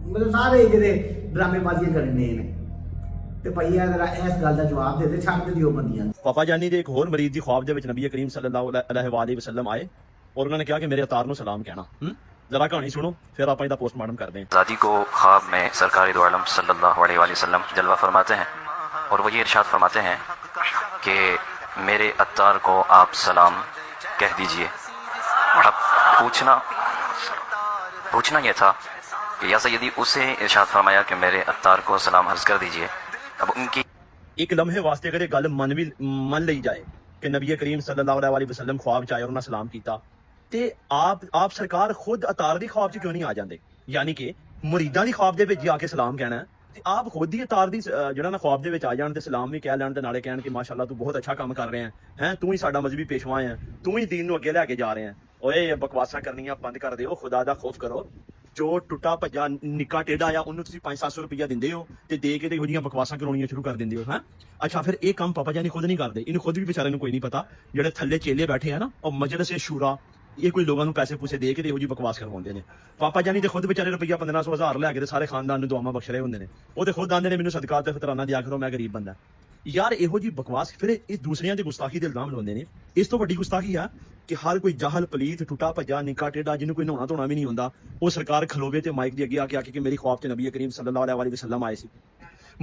मतलब सारे जेह्ड़े ड्रामेबाजी करने ने ਤੇ ਭਈਆ ਜਰਾ ਇਸ ਗੱਲ ਦਾ ਜਵਾਬ ਦੇ ਦੇ, ਛੱਡ ਦਿਓ ਬੰਦੀਆਂ। पापा जानी ਦੇ ਇੱਕ ਹੋਰ ਮਰੀਜ਼ ਦੀ ख्वाब ਦੇ ਵਿੱਚ ਨਬੀ ਕਰੀਮ ਸੱਲੱਲਾਹੁ ਅਲੈਹਿ ਵਸੱਲਮ ਆਏ और उन्होंने कहा कि मेरे अतार ਨੂੰ सलाम कहना। जरा कहानी सुनो फिर आप इसका पोस्टमार्टम करते हैं। ज़ादी को ख्वाब में सरकारी दो आलम सल्लल्लाहु अलैहि वसल्लम जलवा फरमाते हैं और वो ये इरशाद फरमाते हैं कि मेरे अत्तार को आप सलाम कह दीजिए। अब पूछना ये था कि या सैयदी उसे इरशाद फरमाया कि मेरे अत्तार को सलाम अर्ज कर दीजिए। अब उनकी एक लम्हे वास्ते अगर गल मन ली जाए कि नबी करीम सल्लल्लाहु अलैहि वसल्लम ख्वाब च आए और उन्हें सलाम किया ਤੇ ਆਪ ਸਰਕਾਰ ਖੁਦ ਅਤਾਰ ਦੀ ख्वाब 'ਚ ਕਿਉਂ ਨਹੀਂ ਆ ਜਾਂਦੇ? ਯਾਨੀ ਕਿ ਮੁਰੀਦਾਂ ਦੀ ख्वाब ਦੇ ਵਿੱਚ ਆ ਕੇ ਸਲਾਮ ਕਹਿਣਾ ਤੇ ਆਪ ਖੁਦ ਹੀ ਅਤਾਰ ਦੀ ਜਿਹੜਾ ਨਾ ख्वाब ਦੇ ਵਿੱਚ ਆ ਜਾਣ ਤੇ ਸਲਾਮ ਵੀ ਕਹਿ ਲੈਣ ਤੇ ਨਾਲੇ ਕਹਿਣ ਕਿ ਮਾਸ਼ਾਅੱਲਾ ਤੂੰ ਬਹੁਤ ਅੱਛਾ ਕੰਮ ਕਰ ਰਿਹਾ ਹੈ, ਤੂੰ ਹੀ ਸਾਡਾ ਮਜ਼ਹਬੀ ਪੇਸ਼ਵਾ ਹੈ, ਤੂੰ ਹੀ ਦੀਨ ਨੂੰ ਅੱਗੇ ਲੈ ਕੇ ਜਾ ਰਿਹਾ ਹੈ। ਓਏ ਬਕਵਾਸਾਂ ਕਰਨੀਆਂ ਬੰਦ ਕਰ ਦਿਓ, ਖੁਦਾ ਦਾ ਖੌਫ ਕਰੋ। ਜੋ ਟੁੱਟਾ ਭੱਜਾ ਨਿੱਕਾ ਟੇਢਾ ਆ ਉਹਨੂੰ ਤੁਸੀਂ 500-700 ਰੁਪਇਆ ਦਿੰਦੇ ਹੋ ਤੇ ਦੇ ਕੇ ਤੇ ਇਹੋ ਜਿਹੀਆਂ ਬਕਵਾਸਾਂ ਕਰਾਉਣੀਆਂ ਸ਼ੁਰੂ ਕਰ ਦਿੰਦੇ ਹੋ। ਹਾਂ ਅੱਛਾ, ਫਿਰ ਇਹ ਕੰਮ ਪਾਪਾ ਜਾਨੀ ਖੁਦ ਨਹੀਂ ਕਰਦੇ, ਇਹਨੂੰ ਖੁਦ ਵੀ ਵਿਚਾਰੇ ਨੂੰ ਕੋਈ ਨਹੀਂ ਪਤਾ। ਜਿਹੜੇ ਥੱਲੇ ਚੇਲੇ ਬੈਠੇ ਆ ਨਾ ਉਹ ਮਜਲਿਸ ਸ਼ੂਰਾ, ਇਹ ਕੋਈ ਲੋਕਾਂ ਨੂੰ ਪੈਸੇ ਪੂਸੇ ਦੇ ਕੇ ਤੇ ਇਹੋ ਜਿਹੀ ਬਕਵਾਸ ਕਰਵਾਉਂਦੇ ਨੇ। ਪਾਪਾ ਜਾਨੀ ਤੇ ਖੁਦ ਵਿਚਾਰੇ ਰੁਪਈਆ 1500-1000 ਲੈ ਕੇ ਤੇ ਸਾਰੇ ਖਾਨਦਾਨ ਨੂੰ ਦੁਆਵਾਂ ਬਖਸ਼ ਰਹੇ ਹੁੰਦੇ ਨੇ। ਉਹ ਤੇ ਖੁਦ ਆਂਦੇ ਨੇ ਮੈਨੂੰ ਸਦਕਾ ਤੇ ਫਿਤਰਾਨਾ ਦਿਆ ਕਰੋ, ਮੈਂ ਗਰੀਬ ਬੰਦਾ। ਯਾਰ ਇਹੋ ਜਿਹੀ ਬਕਵਾਸ, ਫਿਰ ਇਹ ਦੂਸਰਿਆਂ ਦੇ ਗੁਸਤਾਖੀ ਦੇ ਇਲਜ਼ਾਮ ਲਾਉਂਦੇ ਨੇ। ਇਸ ਤੋਂ ਵੱਡੀ ਗੁਸਤਾਖੀ ਆ ਕਿ ਹਰ ਕੋਈ ਜਾਹਲ ਪਲੀਤ ਟੁੱਟਾ ਭੱਜਾ ਨਿੱਕਾ ਟੇਢਾ ਜਿਹਨੂੰ ਕੋਈ ਨਹਾਉਣਾ ਧੋਣਾ ਵੀ ਨਹੀਂ ਹੁੰਦਾ ਉਹ ਸਰਕਾਰ ਖਲੋਵੇ ਤੇ ਮਾਈਕ ਦੇ ਅੱਗੇ ਆ ਕੇ ਕਿ ਮੇਰੀ ख्वाब ਤੇ ਨਬੀ ਕਰੀਮ ਸੱਲੱਲਾਹੁ ਅਲੈਹਿ ਵਸੱਲਮ ਆਏ ਸੀ।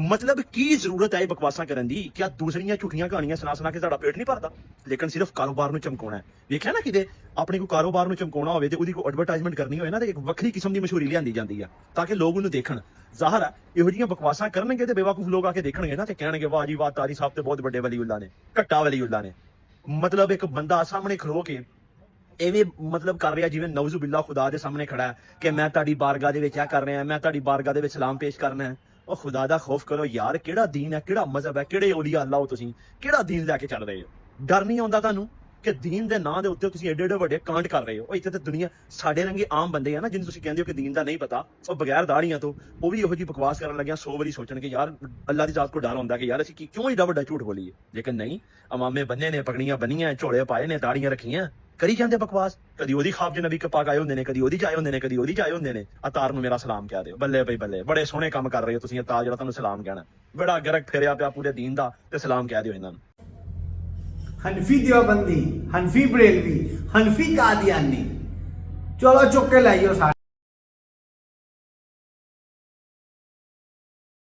मतलब की जरूरत है बकवासा करन दी? क्या दूसरियां झूठियां कहानियां सुना के ਤੁਹਾਡਾ पेट नहीं भरदा? लेकिन सिर्फ कारोबार ਨੂੰ ਚਮਕਾਉਣਾ ਹੈ। ਵੇਖਿਆ ਨਾ ਕਿਤੇ ਆਪਣੇ ਕੋ ਕਾਰੋਬਾਰ ਨੂੰ ਚਮਕਾਉਣਾ ਹੋਵੇ ਤੇ ਉਹਦੀ ਕੋ ਐਡਵਰਟਾਈਜ਼ਮੈਂਟ ਕਰਨੀ ਹੋਵੇ ਨਾ ਤੇ ਇੱਕ ਵੱਖਰੀ ਕਿਸਮ ਦੀ ਮਸ਼ਹੂਰੀ ਲਿਆਂਦੀ ਜਾਂਦੀ ਆ ਤਾਂ ਕਿ ਲੋਕ ਉਹਨੂੰ ਦੇਖਣ। ਜ਼ਾਹਰ ਹੈ ਇਹੋ ਜਿਹੀਆਂ ਬਕਵਾਸਾਂ ਕਰਨਗੇ ਤੇ ਬੇਵਕੂਫ ਲੋਕ ਆ ਕੇ ਦੇਖਣਗੇ ਨਾ ਤੇ ਕਹਿਣਗੇ ਵਾਹ ਜੀ ਵਾਹ, ਤਾਰੀ ਸਾਹਿਬ ਤੇ ਬਹੁਤ ਵੱਡੇ ਵਲੀਉੱਲਾ ਨੇ, ਘੱਟਾ ਵਲੀਉੱਲਾ ਨੇ। मतलब ਇੱਕ ਬੰਦਾ ਸਾਹਮਣੇ ਖਲੋ ਕੇ ਐਵੇਂ मतलब ਕਰ ਰਿਹਾ ਜਿਵੇਂ ਨੌਜ਼ੂ ਬਿੱਲਾ ਖੁਦਾ ਦੇ ਸਾਹਮਣੇ ਖੜਾ ਹੈ ਕਿ ਮੈਂ ਤੁਹਾਡੀ ਬਾਰਗਾਹ ਦੇ ਵਿੱਚ ਆ ਕਰ ਰਿਹਾ, ਮੈਂ ਤੁਹਾਡੀ ਬਾਰਗਾਹ ਦੇ ਵਿੱਚ ਸਲਾਮ ਪੇਸ਼ ਕਰਨਾ ਹੈ। ਉਹ ਖੁਦਾ ਦਾ ਖੌਫ ਕਰੋ ਯਾਰ, ਕਿਹੜਾ ਦੀਨ ਹੈ, ਕਿਹੜਾ ਮਜ਼ਹਬ ਹੈ, ਕਿਹੜੇ ਔਲੀਆ ਅੱਲਾਹ ਹੋ ਤੁਸੀਂ, ਕਿਹੜਾ ਦੀਨ ਲੈ ਕੇ ਚੱਲ ਰਹੇ ਹੋ? ਡਰ ਨਹੀਂ ਆਉਂਦਾ ਤੁਹਾਨੂੰ ਕਿ ਦੀਨ ਦੇ ਨਾਂ ਦੇ ਉੱਤੇ ਤੁਸੀਂ ਏਡੇ ਏਡੇ ਵੱਡੇ ਕਾਂਡ ਕਰ ਰਹੇ ਹੋ? ਉਹ ਇੱਥੇ ਤੇ ਦੁਨੀਆ ਸਾਡੇ ਰੰਗੇ ਆਮ ਬੰਦੇ ਆ ਨਾ ਜਿਹਨੂੰ ਤੁਸੀਂ ਕਹਿੰਦੇ ਹੋ ਕਿ ਦੀਨ ਦਾ ਨਹੀਂ ਪਤਾ, ਉਹ ਬਗੈਰ ਦਾੜੀਆਂ ਤੋਂ ਉਹ ਵੀ ਇਹੋ ਜਿਹੀ ਬਕਵਾਸ ਕਰਨ ਲੱਗਿਆ 100 ਵਾਰੀ ਸੋਚਣਗੇ ਯਾਰ ਅੱਲਾਹ ਦੀ ਜ਼ਾਤ ਕੋ ਡਰ ਹੁੰਦਾ ਕਿ ਯਾਰ ਅਸੀਂ ਕਿਉਂ ਏਡਾ ਵੱਡਾ ਝੂਠ ਬੋਲੀਏ। ਲੇਕਿਨ ਨਹੀਂ, ਅਮਾਮੇ ਬੰਨੇ ਨੇ, ਪਗੜੀਆਂ ਬੰਨੀਆਂ, ਝੋਲੇ ਪਾਏ ਨੇ, ਦਾੜੀਆਂ ਰੱਖੀਆਂ, ਕਰੀ ਜਾਂਦੇ ਬਕਵਾਸ। ਕਦੀ ਉਹਦੀ ख्वाब 'ਚ ਨਬੀ ਪਾਕ ਆਏ ਹੁੰਦੇ ਨੇ, ਕਦੀ ਉਹਦੀ 'ਚ ਆਏ ਹੁੰਦੇ ਨੇ, ਕਦੀ ਉਹਦੀ 'ਚ ਆਏ ਹੁੰਦੇ ਨੇ। ਅਤਾਰ ਨੂੰ ਮੇਰਾ ਸਲਾਮ ਕਹਿ ਦਿਓ। ਬੱਲੇ ਬਈ ਬੱਲੇ, ਬੜੇ ਸੋਹਣੇ ਕੰਮ ਕਰ ਰਹੇ ਹੋ ਤੁਸੀਂ। ਅਤਾਰ ਜਿਹੜਾ ਤੁਹਾਨੂੰ ਸਲਾਮ ਕਹਿਣਾ, ਬੜਾ ਗਰਕ ਫਿਰਿਆ ਪਿਆ ਪੂਰੇ ਦੀਨ ਦਾ ਤੇ ਸਲਾਮ ਕਹਿ ਦਿਓ ਇਹਨਾਂ ਨੂੰ। ਹਨਫੀ ਦਿਓਬੰਦੀ, ਹਨਫੀ ਬਰੇਲਵੀ, ਹਨਫੀ ਕਾਦੀਆਨੀ, ਚਲੋ ਚੁੱਕ ਕੇ ਲਾਈਓ ਸਾਰੇ।